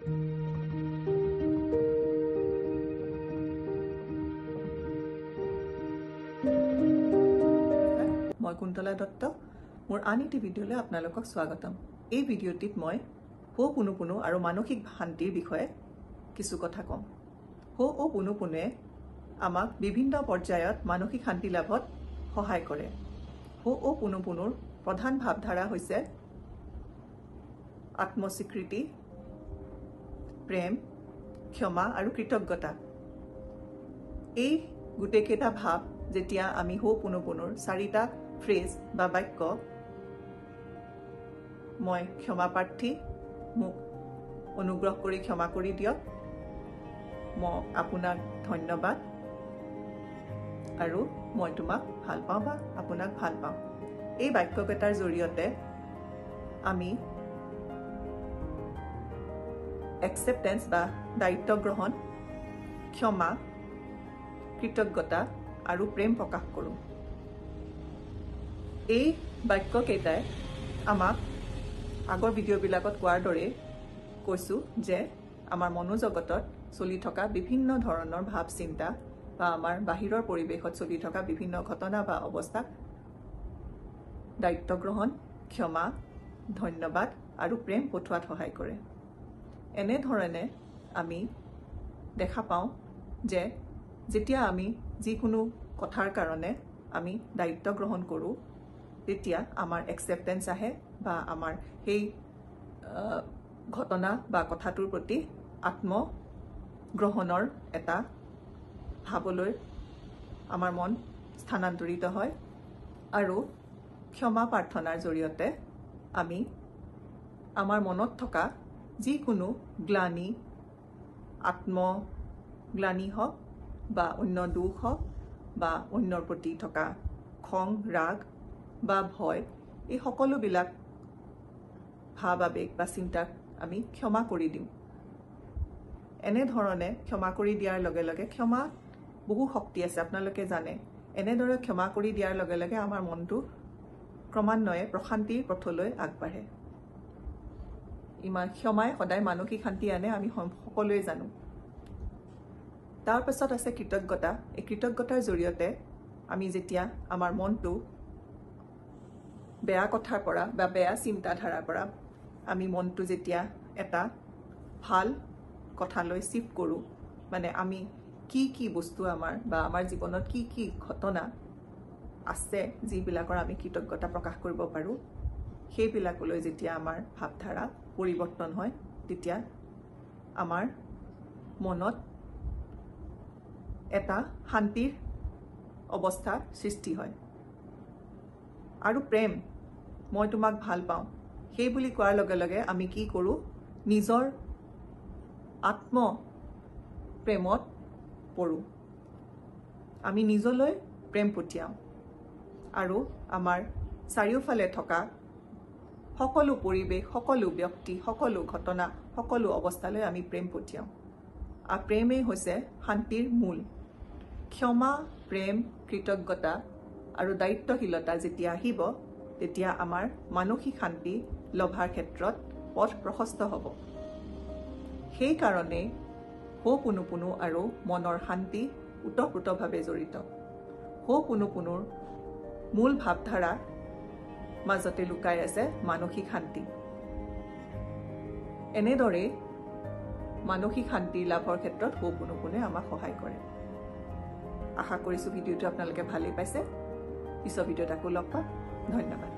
মই কুন্তলা দত্ত মোৰ আন এটি ভিডিঅ'লৈ আপোনালোকক স্বাগতম। এই ভিডিঅ'টিত মই হো'পোনোপোনো আৰু মানসিক শান্তিৰ বিষয়ে কিছু কথা ক'ম। হো'পোনোপোনোৱে আমাক বিভিন্ন পৰ্যায়ত মানসিক শান্তি লাভত সহায় কৰে। হো'পোনোপোনোৰ প্ৰধান ভাৱধাৰা হৈছে আত্মস্বীকৃতি, প্ৰেম, ক্ষমা আৰু কৃতজ্ঞতা। এই গোটেইকেইটা ভাৱ যেতিয়া আমি হো'পোনোপোনোৰ 4টা ফ্ৰেজ বা বাক্য, মই ক্ষমাপ্ৰাৰ্থী, মোক অনুগ্ৰহ কৰি ক্ষমা কৰি দিয়ক, মই আপোনাক ধন্যবাদ, আৰু মই তোমাক ভাল পাওঁ বা আপোনাক ভাল পাওঁ, এই বাক্যকেইটাৰ জৰিয়তে আমি একচেপ্টেন্স বা দায়িত্ব গ্ৰহণ, ক্ষমা, কৃতজ্ঞতা আৰু প্ৰেম প্ৰকাশ কৰোঁ। এই বাক্যকেইটাই আমাক আগৰ ভিডিঅ'বিলাকত কোৱাৰ দৰে কৈছোঁ যে আমাৰ মনোজগতত চলি থকা বিভিন্ন ধৰণৰ ভাৱ চিন্তা বা আমাৰ বাহিৰৰ পৰিৱেশত চলি থকা বিভিন্ন ঘটনা বা অৱস্থাক দায়িত্ব গ্ৰহণ, ক্ষমা, ধন্যবাদ আৰু প্ৰেম পঠোৱাত সহায় কৰে। এনেধৰণে আমি দেখা পাওঁ যে যেতিয়া আমি যিকোনো কথাৰ কাৰণে আমি দায়িত্ব গ্ৰহণ কৰোঁ, তেতিয়া আমাৰ একচেপ্টেন্স আহে বা আমাৰ সেই ঘটনা বা কথাটোৰ প্ৰতি আত্মগ্ৰহণৰ এটা ভাৱলৈ আমাৰ মন স্থানান্তৰিত হয়। আৰু ক্ষমা প্ৰাৰ্থনাৰ জৰিয়তে আমি আমাৰ মনত থকা যিকোনো গ্লানি, আত্মগ্লানি হওক বা অন্য দুখ হওক বা অন্যৰ প্ৰতি থকা খং, ৰাগ বা ভয়, এই সকলোবিলাক ভাৱ আৱেগ বা চিন্তাক আমি ক্ষমা কৰি দিওঁ। এনেধৰণে ক্ষমা কৰি দিয়াৰ লগে লগে, ক্ষমা বহু শক্তি আছে, আপোনালোকে জানে। এনেদৰে ক্ষমা কৰি দিয়াৰ লগে লগে আমাৰ মনটো ক্ৰমান্বয়ে প্ৰশান্তিৰ পথলৈ আগবাঢ়ে। ক্ষমাই সদায় মানসিক শান্তি আনে, আমি সকলোৱে জানো। তাৰপাছত আছে কৃতজ্ঞতা। এই কৃতজ্ঞতাৰ জৰিয়তে আমি যেতিয়া আমাৰ মনটো বেয়া কথাৰ পৰা বা বেয়া চিন্তাধাৰাৰ পৰা আমি মনটো যেতিয়া এটা ভাল কথালৈ শিফ্ট কৰোঁ, মানে আমি কি বস্তু আমাৰ বা আমাৰ জীৱনত কি ঘটনা আছে যিবিলাকৰ আমি কৃতজ্ঞতা প্ৰকাশ কৰিব পাৰোঁ, সেইবিলাকলৈ যেতিয়া আমাৰ ভাৱধাৰা পৰিৱৰ্তন হয়, তেতিয়া আমাৰ মনত এটা শান্তিৰ অৱস্থা সৃষ্টি হয়। আৰু প্ৰেম, মই তোমাক ভাল পাওঁ, সেই বুলি কোৱাৰ লগে লগে আমি কি কৰোঁ, নিজৰ আত্ম প্ৰেমত পৰোঁ, আমি নিজলৈ প্ৰেম পঠিয়াওঁ আৰু আমাৰ চাৰিওফালে থকা সকলো পৰিৱেশ, সকলো ব্যক্তি, সকলো ঘটনা, সকলো অৱস্থালৈ আমি প্ৰেম পঠিয়াওঁ। আৰু প্ৰেমেই হৈছে শান্তিৰ মূল। ক্ষমা, প্ৰেম, কৃতজ্ঞতা আৰু দায়িত্বশীলতা যেতিয়া আহিব, তেতিয়া আমাৰ মানসিক শান্তি লভাৰ ক্ষেত্ৰত পথ প্ৰশস্ত হ'ব। সেইকাৰণে হো'পোনোপোনো আৰু মনৰ শান্তি ওতঃপ্ৰোতভাৱে জড়িত। হো'পোনোপোনোৰ মূল ভাৱধাৰা মাজতে লুকাই আছে মানসিক শান্তি। এনেদৰে মানসিক শান্তি লাভৰ ক্ষেত্ৰত হো'পোনোপোনোৱে আমাক সহায় কৰে। আশা কৰিছোঁ ভিডিঅ'টো আপোনালোকে ভালেই পাইছে। পিছৰ ভিডিঅ'ত আকৌ লগ পাম। ধন্যবাদ।